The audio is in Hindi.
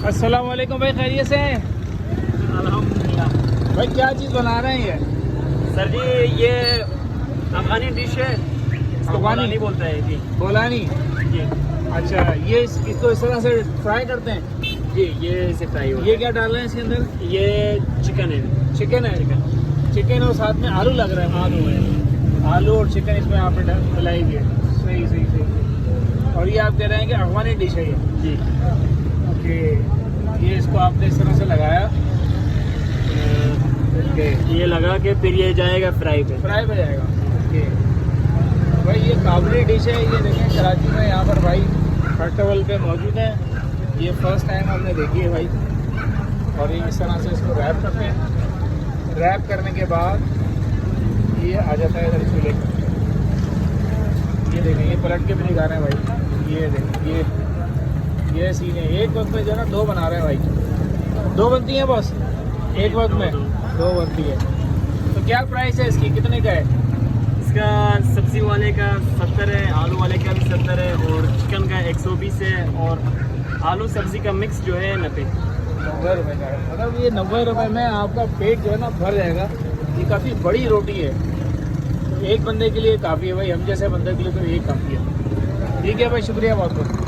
अस्सलाम वालेकुम भाई, खैरियत से हैं? अल्हम्दुलिल्लाह। भाई क्या चीज़ बना रहे हैं ये? सर जी ये अफगानी डिश है, इसको अफगानी? बोलानी बोलता है जी। बोलानी। जी अच्छा, ये इसको इस तरह से फ्राई करते हैं? जी ये इसे फ्राई होता ये क्या डाल रहे हैं इसके अंदर? है। ये चिकन है। चिकन है। चिकन और साथ में आलू लग रहा है। आलू है। आलू और चिकन इसमें आपने मिलाई है। सही सही सही। और ये आप कह रहे हैं कि अफगानी डिश है ये? जी ओके, ये इसको आपने इस तरह से लगाया। ओके, ये लगा के फिर ये जाएगा फ्राई पे। फ्राई हो जाएगा। ओके भाई, ये काबली डिश है। ये देखें कराची में यहाँ पर भाई फेस्टिवल पे मौजूद है। ये फर्स्ट टाइम हमने देखी है भाई। और ये इस तरह से इसको रैप करते हैं। रैप करने के बाद ये आ जाता है इधर चूल्हे पर। ये देखें, ये पलट के भी दिखा रहे हैं भाई। ये देखें, ये सीन है। एक वक्त में जो है ना 2 बना रहे हैं भाई। 2 बनती हैं बस एक वक्त में? 2 बनती है। तो क्या प्राइस है इसकी, कितने का है? इसका सब्जी वाले का 70 है, आलू वाले का भी 70 है, और चिकन का 120 है, और आलू सब्जी का मिक्स जो है 90। 90 रुपये का है। मतलब ये 90 रुपये में आपका पेट जो है ना भर जाएगा। ये काफ़ी बड़ी रोटी है। तो एक बंदे के लिए काफ़ी है भाई, हम जैसे बंदे के लिए तो ये काफ़ी है। ठीक है भाई, शुक्रिया बहुत बहुत।